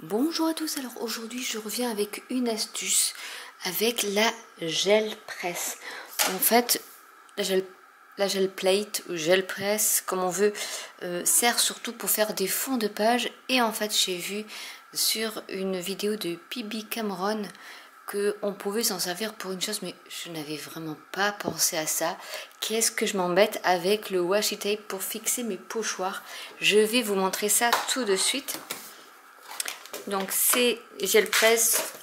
Bonjour à tous, alors aujourd'hui je reviens avec une astuce avec la gel presse. En fait, la gel plate ou gel presse, comme on veut, sert surtout pour faire des fonds de page. Et en fait, j'ai vu sur une vidéo de PB Cameron qu'on pouvait s'en servir pour une chose, mais je n'avais vraiment pas pensé à ça. Qu'est-ce que je m'embête avec le washi tape pour fixer mes pochoirs? Je vais vous montrer ça tout de suite. Donc c'est gel presse,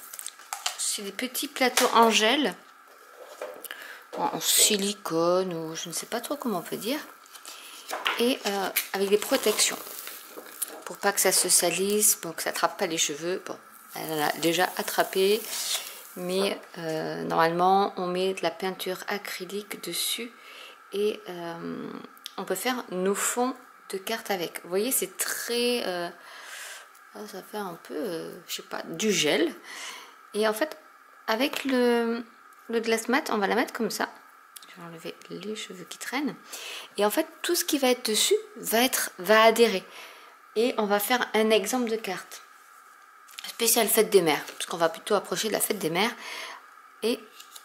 c'est des petits plateaux en gel, en silicone ou je ne sais pas trop comment on peut dire, et avec des protections pour pas que ça se salisse, pour que ça attrape pas les cheveux. Bon, elle en a déjà attrapé, mais normalement on met de la peinture acrylique dessus et on peut faire nos fonds de cartes avec. Vous voyez, c'est très ça fait un peu, je sais pas, du gel. Et en fait, avec le glace mat, on va la mettre comme ça. Je vais enlever les cheveux qui traînent. Et en fait, tout ce qui va être dessus va adhérer. Et on va faire un exemple de carte. Spéciale fête des mères, parce qu'on va plutôt approcher de la fête des mères. Et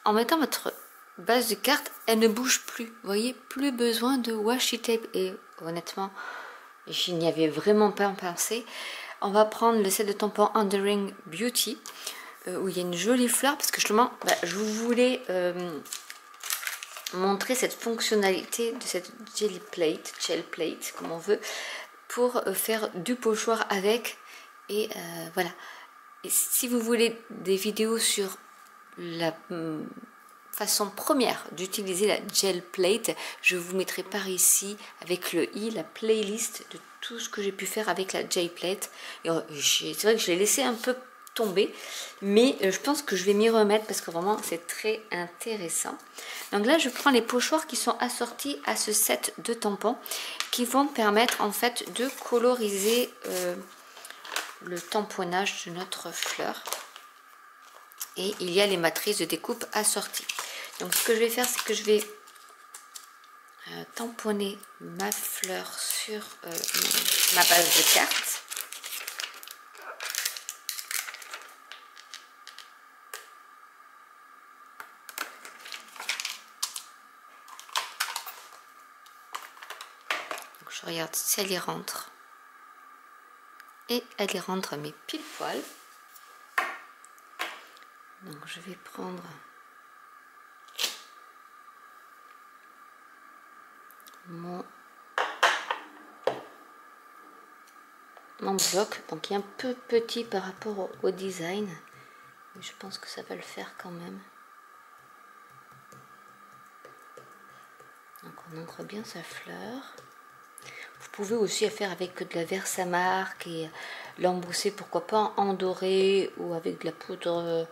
en mettant votre base de carte, elle ne bouge plus. Vous voyez, plus besoin de washi tape. Et honnêtement, je n'y avais vraiment pas pensé. On va prendre le set de tampons Enduring Beauty, où il y a une jolie fleur, parce que justement, je voulais montrer cette fonctionnalité de cette gel plate, comme on veut, pour faire du pochoir avec. Et voilà. Et si vous voulez des vidéos sur la façon première d'utiliser la gel plate, je vous mettrai par ici avec le i la playlist de tout ce que j'ai pu faire avec la gel plate. C'est vrai que je l'ai laissé un peu tomber, mais je pense que je vais m'y remettre parce que vraiment c'est très intéressant. Donc là je prends les pochoirs qui sont assortis à ce set de tampons qui vont permettre en fait de coloriser le tamponnage de notre fleur. Et il y a les matrices de découpe assorties. Donc ce que je vais faire, c'est que je vais tamponner ma fleur sur ma base de carte. Donc je regarde si elle y rentre. Et elle y rentre mais pile poil. Donc je vais prendre mon bloc, donc il est un peu petit par rapport au design, mais je pense que ça va le faire quand même. Donc on ancre bien sa fleur. Vous pouvez aussi faire avec de la Versamark et l'embosser, pourquoi pas en doré ou avec de la poudre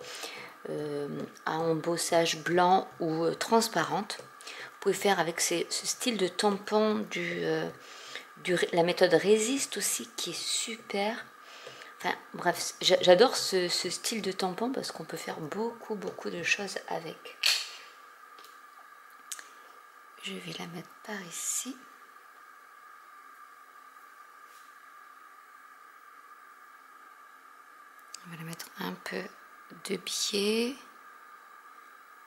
à embossage blanc ou transparente. Vous pouvez faire avec ce style de tampon la méthode Résiste aussi, qui est super. Enfin bref, j'adore ce style de tampon parce qu'on peut faire beaucoup de choses avec. Je vais la mettre par ici. On va la mettre un peu de biais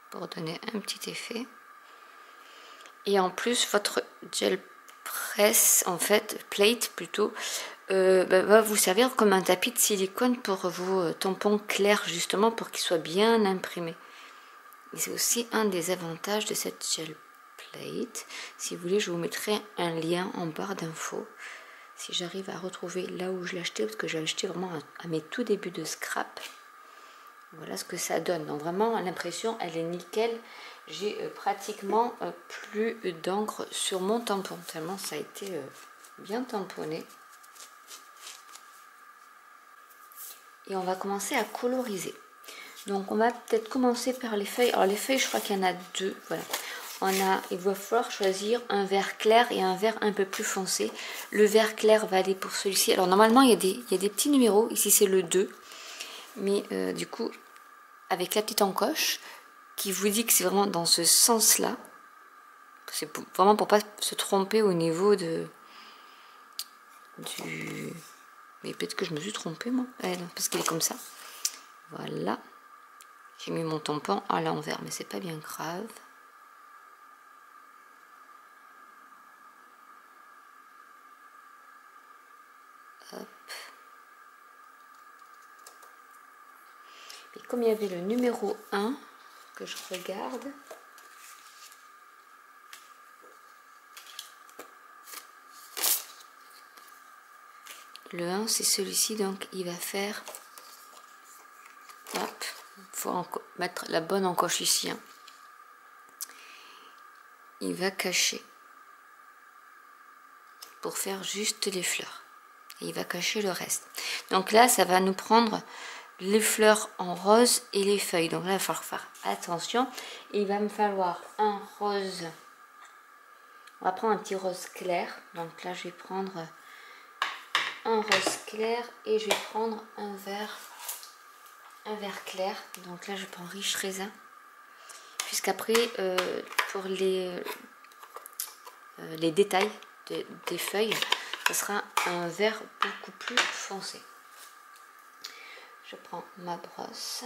pour donner un petit effet. Et en plus, votre gel presse, en fait, plate plutôt, va vous servir comme un tapis de silicone pour vos tampons clairs, justement, pour qu'ils soient bien imprimés. Et c'est aussi un des avantages de cette gel plate. Si vous voulez, je vous mettrai un lien en barre d'infos. Si j'arrive à retrouver là où je l'ai acheté, parce que j'ai acheté vraiment à mes tout débuts de scrap. Voilà ce que ça donne. Donc vraiment, l'impression, elle est nickel. J'ai pratiquement plus d'encre sur mon tampon, tellement ça a été bien tamponné. Et on va commencer à coloriser. Donc on va peut-être commencer par les feuilles. Alors les feuilles, je crois qu'il y en a deux. Voilà. Il va falloir choisir un vert clair et un vert un peu plus foncé. Le vert clair va aller pour celui-ci. Alors normalement, il y a des petits numéros. Ici, c'est le 2. Mais du coup, avec la petite encoche qui vous dit que c'est vraiment dans ce sens-là. C'est vraiment pour pas se tromper au niveau Mais peut-être que je me suis trompée, moi. Non, parce qu'il est comme ça. Voilà. J'ai mis mon tampon à l'envers, mais c'est pas bien grave. Hop. Et comme il y avait le numéro 1 que je regarde, le 1 c'est celui-ci, donc il va faire, hop, il faut mettre la bonne encoche ici, hein. Il va cacher pour faire juste les fleurs et il va cacher le reste. Donc là ça va nous prendre les fleurs en rose et les feuilles, donc là il va falloir faire attention. Il va me falloir un rose, on va prendre un petit rose clair, donc là je vais prendre un rose clair et je vais prendre un vert clair, donc là je prends riche raisin, puisqu'après pour les détails des feuilles, ce sera un vert beaucoup plus foncé. Je prends ma brosse.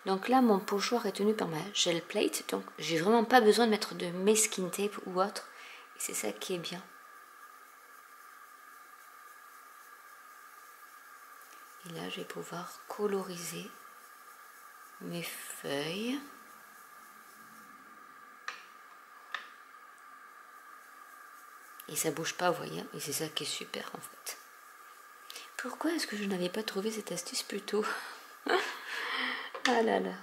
Donc là mon pochoir est tenu par ma gel plate, donc j'ai vraiment pas besoin de mettre de masking tape ou autre, et c'est ça qui est bien. Et là je vais pouvoir coloriser mes feuilles. Et ça bouge pas, vous voyez, et c'est ça qui est super en fait. Pourquoi est-ce que je n'avais pas trouvé cette astuce plus tôt? Ah là là.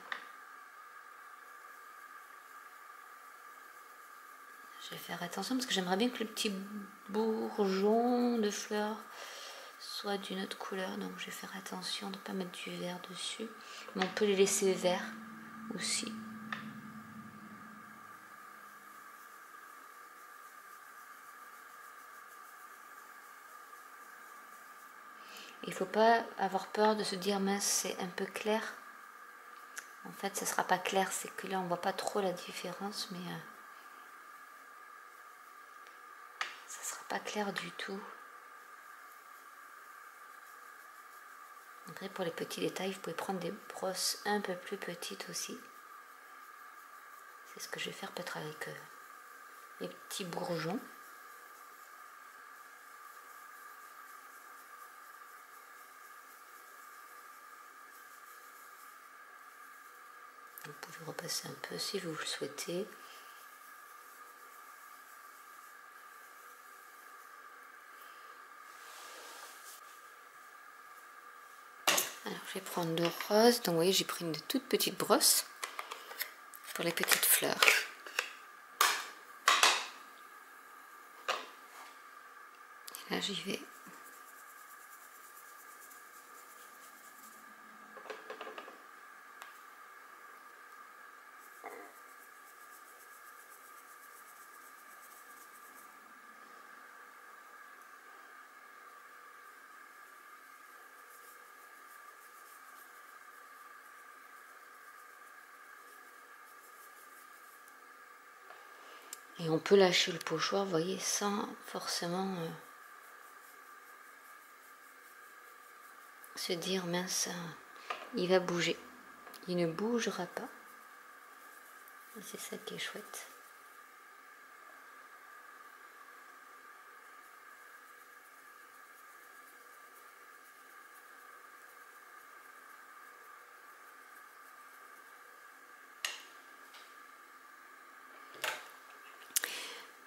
Je vais faire attention parce que j'aimerais bien que le petit bourgeon de fleurs soit d'une autre couleur. Donc je vais faire attention de ne pas mettre du vert dessus. Mais on peut les laisser verts aussi. Il ne faut pas avoir peur de se dire mince c'est un peu clair. En fait ça ne sera pas clair, c'est que là on ne voit pas trop la différence, mais ça ne sera pas clair du tout. Après pour les petits détails, vous pouvez prendre des brosses un peu plus petites aussi. C'est ce que je vais faire peut-être avec les petits bourgeons. Vous pouvez repasser un peu si vous le souhaitez. Alors je vais prendre le rose. Donc vous voyez j'ai pris une toute petite brosse pour les petites fleurs. Et là j'y vais. Et on peut lâcher le pochoir, vous voyez, sans forcément se dire mince, il va bouger. Il ne bougera pas. C'est ça qui est chouette.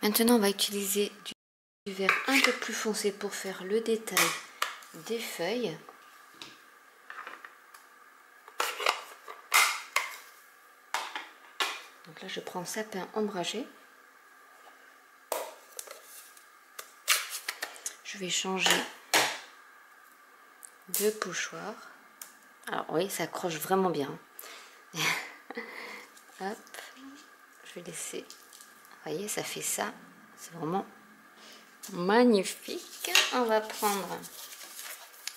Maintenant, on va utiliser du vert un peu plus foncé pour faire le détail des feuilles. Donc là, je prends sapin ombragé. Je vais changer de pochoir. Alors oui, ça accroche vraiment bien. Hop, je vais laisser. Vous voyez, ça fait ça. C'est vraiment magnifique. On va prendre.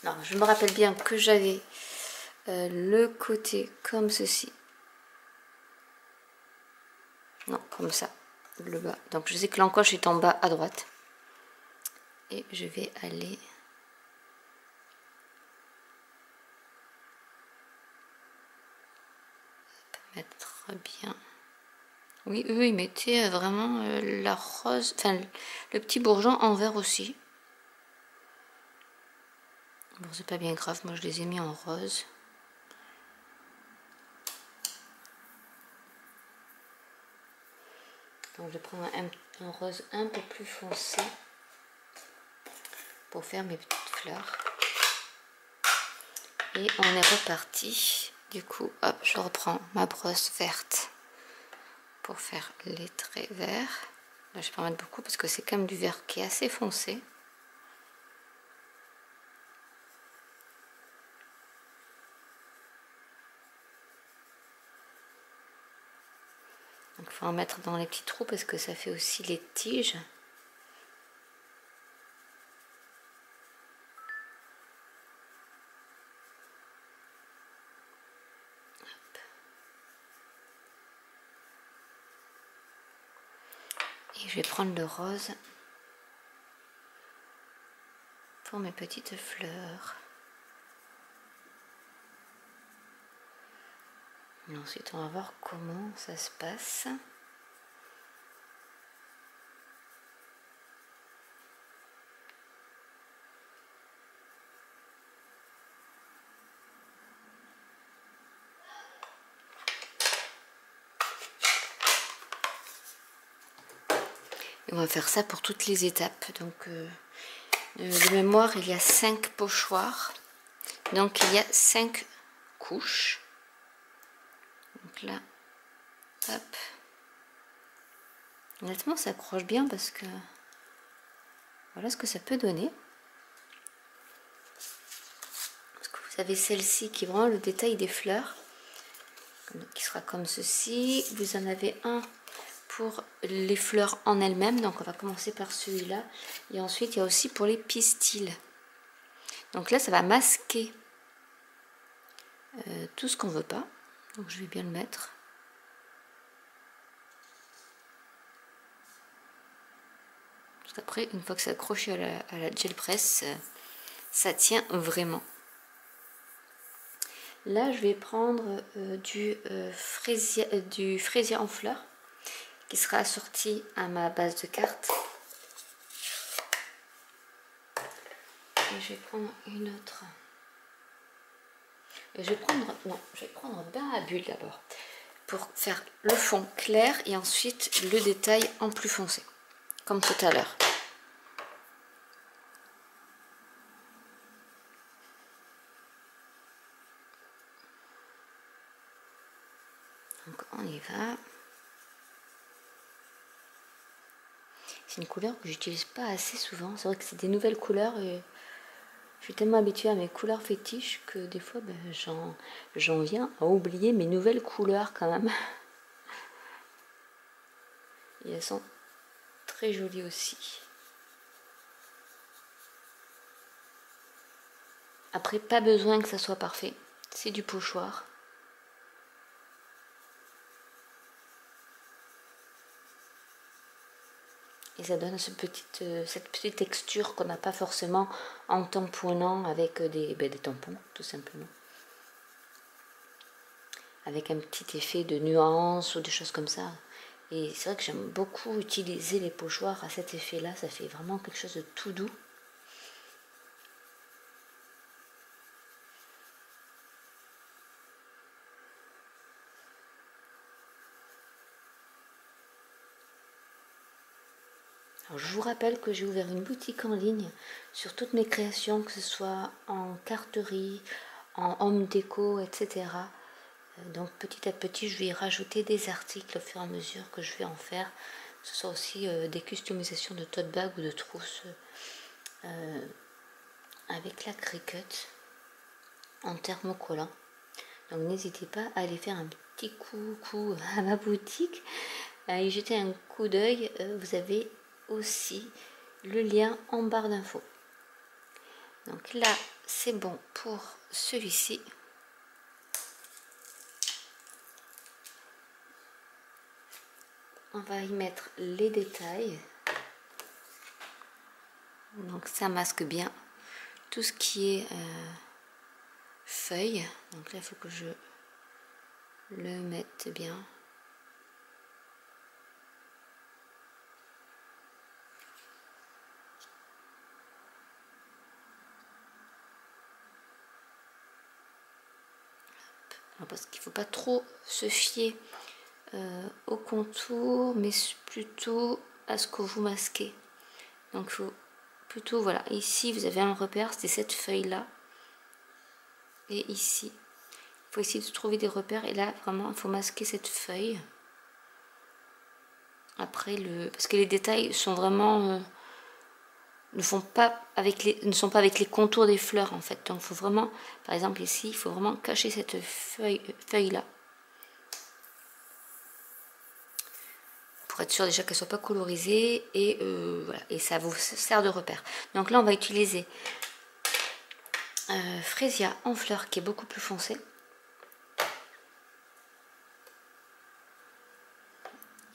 Non, je me rappelle bien que j'avais le côté comme ceci. Non, comme ça, le bas. Donc je sais que l'encoche est en bas à droite. et je vais aller mettre bien. Oui, eux ils mettaient vraiment la rose, enfin le petit bourgeon en vert aussi. Bon, c'est pas bien grave, moi je les ai mis en rose. Donc je vais prendre un rose un peu plus foncé pour faire mes petites fleurs. Et on est reparti. Du coup, hop, je reprends ma brosse verte pour faire les traits verts. Là, je vais pas en mettre beaucoup parce que c'est quand même du vert qui est assez foncé. Donc, il faut en mettre dans les petits trous parce que ça fait aussi les tiges. Et je vais prendre le rose pour mes petites fleurs. Et ensuite, on va voir comment ça se passe. Et on va faire ça pour toutes les étapes. Donc, de mémoire, il y a 5 pochoirs. Donc, il y a 5 couches. Donc là, hop. Honnêtement, ça accroche bien parce que voilà ce que ça peut donner. Parce que vous avez celle-ci qui est vraiment le détail des fleurs, qui sera comme ceci. Vous en avez un pour les fleurs en elles-mêmes, donc on va commencer par celui-là. Et ensuite, il y a aussi pour les pistils. Donc là, ça va masquer tout ce qu'on veut pas. Donc je vais bien le mettre. Parce qu'après, une fois que c'est accroché à la gel press, ça tient vraiment. Là, je vais prendre du fraisier en fleurs qui sera assorti à ma base de cartes. Et je vais prendre une autre. Et je vais prendre bain à bulles d'abord pour faire le fond clair et ensuite le détail en plus foncé, comme tout à l'heure. Donc on y va. C'est une couleur que j'utilise pas assez souvent. C'est vrai que c'est des nouvelles couleurs et je suis tellement habituée à mes couleurs fétiches que des fois ben, j'en viens à oublier mes nouvelles couleurs quand même. Et elles sont très jolies aussi. Après, pas besoin que ça soit parfait. C'est du pochoir. Et ça donne cette petite texture qu'on n'a pas forcément en tamponnant avec des tampons, tout simplement. Avec un petit effet de nuance ou des choses comme ça. Et c'est vrai que j'aime beaucoup utiliser les pochoirs à cet effet-là. Ça fait vraiment quelque chose de tout doux. Alors, je vous rappelle que j'ai ouvert une boutique en ligne sur toutes mes créations, que ce soit en carterie, en home déco, etc. Donc petit à petit, je vais y rajouter des articles au fur et à mesure que je vais en faire. Que ce soit aussi des customisations de tote bag ou de trousses avec la Cricut en thermocollant. Donc n'hésitez pas à aller faire un petit coucou à ma boutique, à y jeter un coup d'œil. Vous avez aussi le lien en barre d'infos. Donc là, c'est bon pour celui-ci. On va y mettre les détails. Donc ça masque bien tout ce qui est feuilles. Donc là il faut que je le mette bien. Parce qu'il ne faut pas trop se fier au contour, mais plutôt à ce que vous masquez. Donc il faut plutôt, voilà, ici vous avez un repère, c'est cette feuille là, et ici il faut essayer de trouver des repères, et là vraiment il faut masquer cette feuille. Après parce que les détails sont vraiment ne sont pas avec les contours des fleurs en fait. Donc il faut vraiment, par exemple ici, il faut vraiment cacher cette feuille là, pour être sûr déjà qu'elle soit pas colorisée, et voilà, et ça vous sert de repère. Donc là on va utiliser Freesia en fleurs qui est beaucoup plus foncé,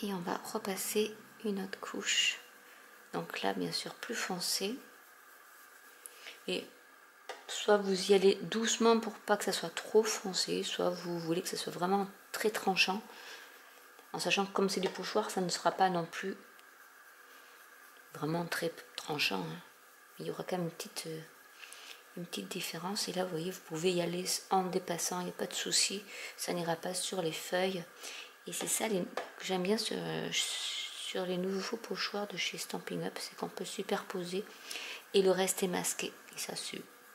et on va repasser une autre couche, donc là bien sûr plus foncé, et soit vous y allez doucement pour pas que ça soit trop foncé, soit vous voulez que ça soit vraiment très tranchant, en sachant que comme c'est du pochoir, ça ne sera pas non plus vraiment très tranchant, hein. Il y aura quand même une petite différence, et là vous voyez, vous pouvez y aller en dépassant, il n'y a pas de souci, ça n'ira pas sur les feuilles. Et c'est ça que j'aime bien sur les nouveaux pochoirs de chez Stampin' Up, c'est qu'on peut superposer et le reste est masqué, et ça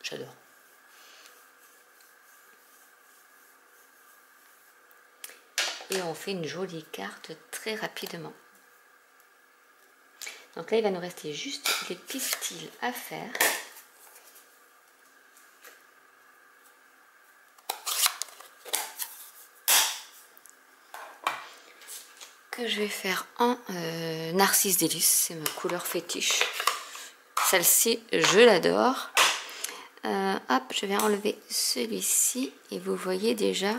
j'adore. Et on fait une jolie carte très rapidement. Donc là il va nous rester juste les pistils à faire. Que je vais faire en Narcisse Délice, c'est ma couleur fétiche. Celle-ci, je l'adore. Hop, je vais enlever celui-ci, et vous voyez déjà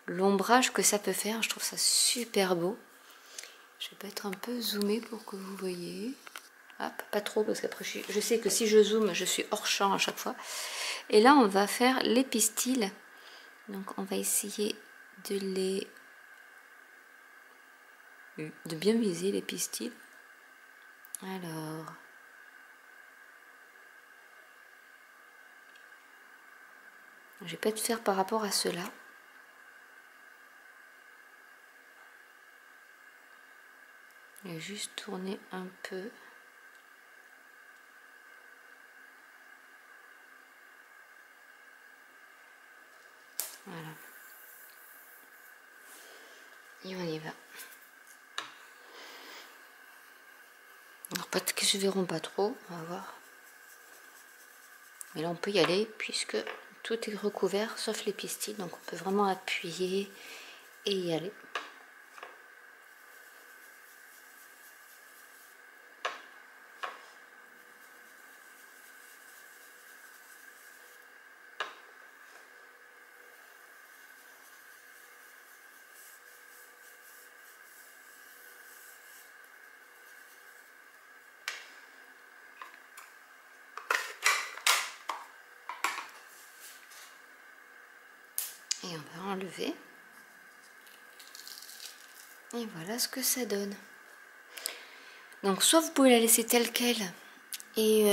l'ombrage que ça peut faire. Je trouve ça super beau. Je vais peut-être un peu zoomer pour que vous voyez. Hop, pas trop, parce qu'après je sais que si je zoome, je suis hors champ à chaque fois. Et là, on va faire les pistils. Donc, on va essayer de bien viser les pistils. Alors, je vais peut-être faire par rapport à cela. Je vais juste tourner un peu. Voilà. Et on y va. Alors peut-être qu'ils ne se verront pas trop, on va voir. Mais là on peut y aller puisque tout est recouvert sauf les pistils, donc on peut vraiment appuyer et y aller. Et on va enlever. Et voilà ce que ça donne. Donc soit vous pouvez la laisser telle qu'elle et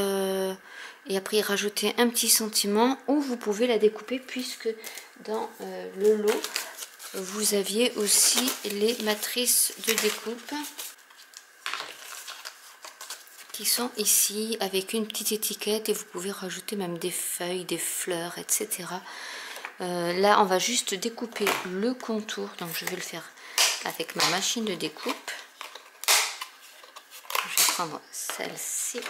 après y rajouter un petit sentiment, ou vous pouvez la découper puisque dans le lot vous aviez aussi les matrices de découpe qui sont ici avec une petite étiquette, et vous pouvez rajouter même des feuilles, des fleurs, etc. Là on va juste découper le contour, donc je vais le faire avec ma machine de découpe. Je vais prendre celle-ci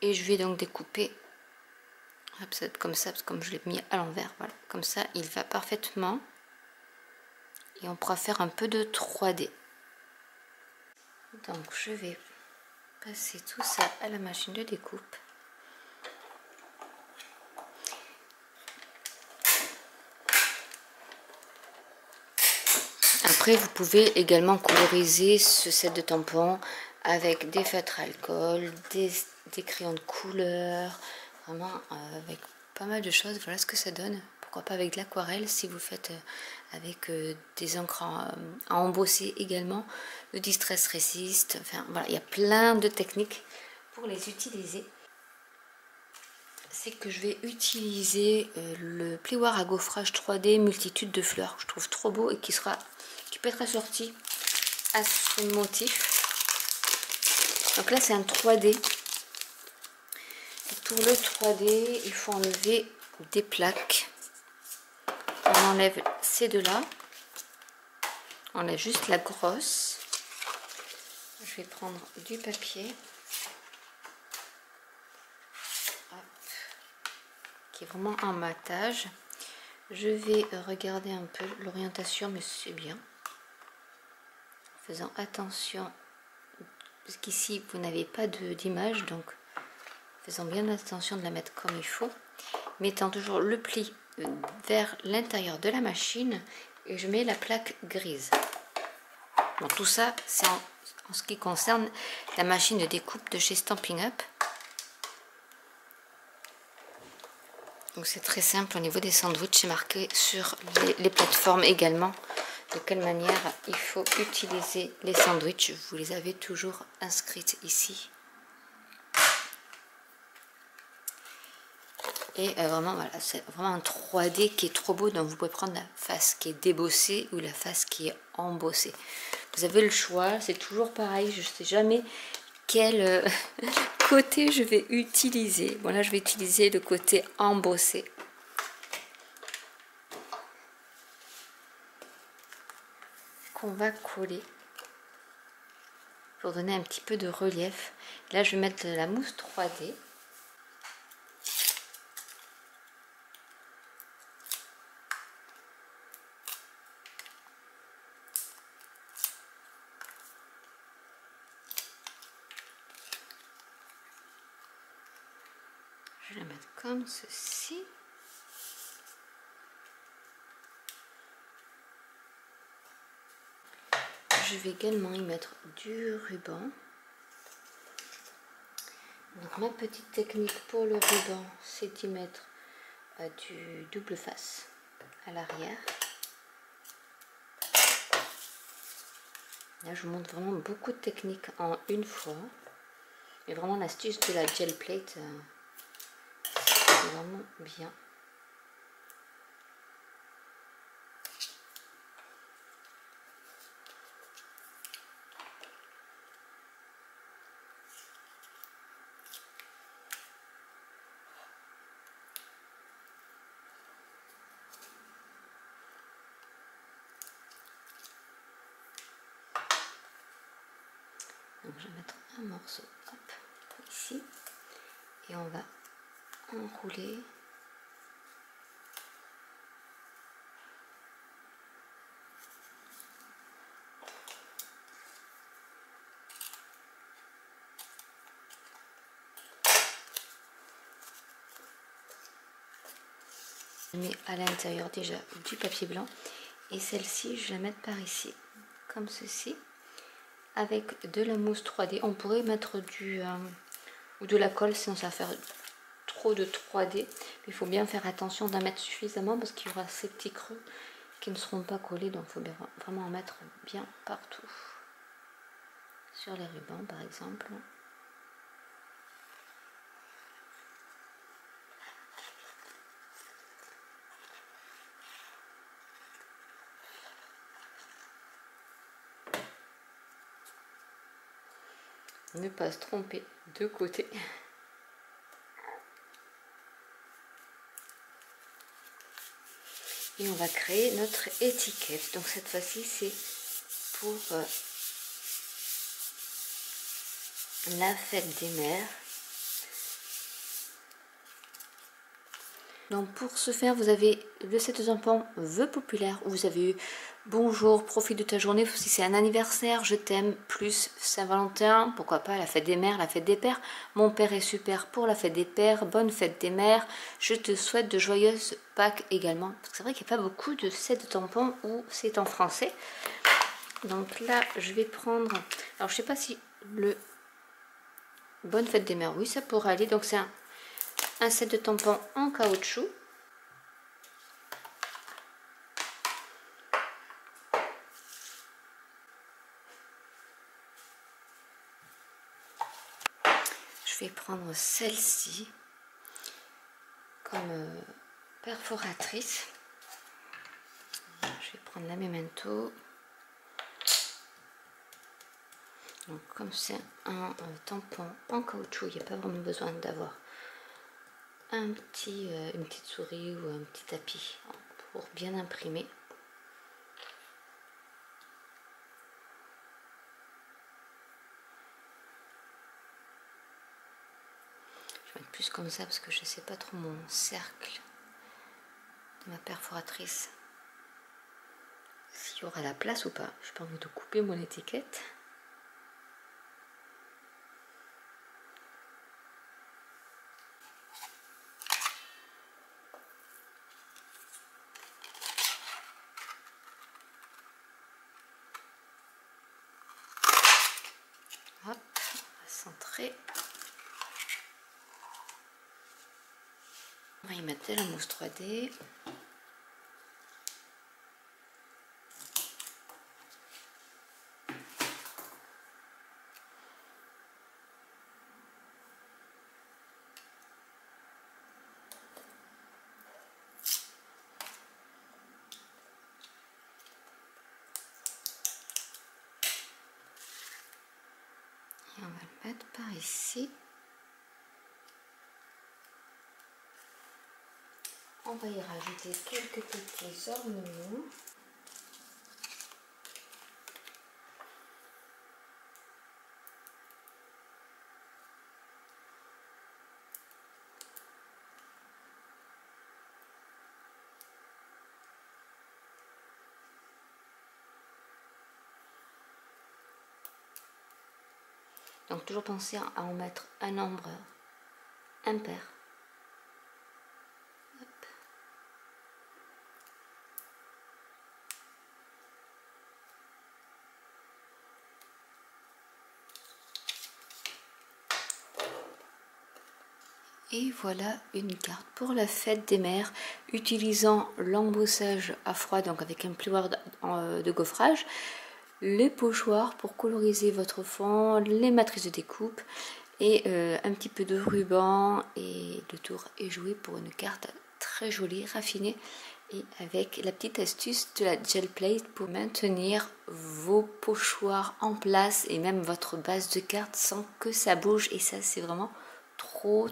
et je vais donc découper comme ça, parce que comme je l'ai mis à l'envers, voilà, comme ça il va parfaitement, et on pourra faire un peu de 3D. Donc je vais passer tout ça à la machine de découpe. Après vous pouvez également coloriser ce set de tampons avec des feutres alcool, des crayons de couleur, vraiment avec pas mal de choses. Voilà ce que ça donne. Pourquoi pas avec de l'aquarelle si vous faites avec des encres à embosser également. Le distress resist, enfin voilà, il y a plein de techniques pour les utiliser. C'est que je vais utiliser le plioir à gaufrage 3D multitude de fleurs que je trouve trop beau et qui peut être assorti à ce motif. Donc là c'est un 3D. Et pour le 3D il faut enlever des plaques. On enlève ces deux là. On enlève juste la grosse. Je vais prendre du papier. Qui est vraiment en matage. Je vais regarder un peu l'orientation, mais c'est bien. Faisant attention, parce qu'ici vous n'avez pas d'image, donc faisons bien attention de la mettre comme il faut. Mettant toujours le pli vers l'intérieur de la machine et je mets la plaque grise. Bon, tout ça, c'est en ce qui concerne la machine de découpe de chez Stampin' Up. Donc c'est très simple au niveau des sandwichs, c'est marqué sur les plateformes également de quelle manière il faut utiliser les sandwichs. Vous les avez toujours inscrites ici. Et vraiment voilà, c'est vraiment un 3D qui est trop beau, donc vous pouvez prendre la face qui est débossée ou la face qui est embossée. Vous avez le choix, c'est toujours pareil, je ne sais jamais quel côté je vais utiliser. Bon là je vais utiliser le côté embossé. Qu'on va coller pour donner un petit peu de relief. Là je vais mettre de la mousse 3D. Je vais la mettre comme ceci. Je vais également y mettre du ruban. Donc ma petite technique pour le ruban, c'est d'y mettre du double face à l'arrière. Là je vous montre vraiment beaucoup de techniques en une fois. Et vraiment l'astuce de la gel plate, c'est vraiment bien. Donc je vais mettre un morceau hop, ici et on va enrouler. Je mets à l'intérieur déjà du papier blanc et celle-ci je vais la mettre par ici comme ceci avec de la mousse 3D. On pourrait mettre ou de la colle sinon ça va faire trop de 3D, mais il faut bien faire attention d'en mettre suffisamment parce qu'il y aura ces petits creux qui ne seront pas collés, donc il faut bien, vraiment en mettre bien partout sur les rubans par exemple. Ne pas se tromper de côté. Et on va créer notre étiquette. Donc cette fois-ci c'est pour la fête des mères. Donc pour ce faire, vous avez le set de tampons vœux populaires où vous avez eu bonjour, profite de ta journée, si c'est un anniversaire, je t'aime, plus Saint-Valentin, pourquoi pas la fête des mères, la fête des pères, mon père est super pour la fête des pères, bonne fête des mères, je te souhaite de joyeuses Pâques également. Parce que c'est vrai qu'il n'y a pas beaucoup de sets de tampons où c'est en français. Donc là, je vais prendre, alors je sais pas si bonne fête des mères, oui, ça pourrait aller. Donc c'est un set de tampons en caoutchouc. Je vais prendre celle-ci comme perforatrice. Je vais prendre la Memento. Donc comme c'est un tampon en caoutchouc, il n'y a pas vraiment besoin d'avoir une petite souris ou un petit tapis pour bien imprimer. Je vais mettre plus comme ça parce que je ne sais pas trop mon cercle de ma perforatrice. S'il y aura la place ou pas. Je n'ai pas envie de couper mon étiquette. Hop, on va centrer. On va y mettre de la mousse 3D. Et on va le mettre par ici. On va y rajouter quelques petits ornements. Donc toujours penser à en mettre un nombre impair. Hop. Et voilà une carte pour la fête des mères utilisant l'embossage à froid, donc avec un plioir de gaufrage, les pochoirs pour coloriser votre fond, les matrices de découpe et un petit peu de ruban, et le tour est joué pour une carte très jolie, raffinée, et avec la petite astuce de la gel plate pour maintenir vos pochoirs en place et même votre base de carte sans que ça bouge, et ça c'est vraiment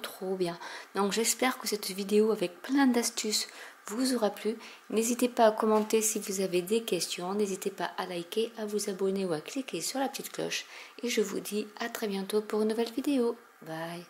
trop bien. Donc j'espère que cette vidéo avec plein d'astuces vous aura plu. N'hésitez pas à commenter si vous avez des questions, n'hésitez pas à liker, à vous abonner ou à cliquer sur la petite cloche, et je vous dis à très bientôt pour une nouvelle vidéo. Bye.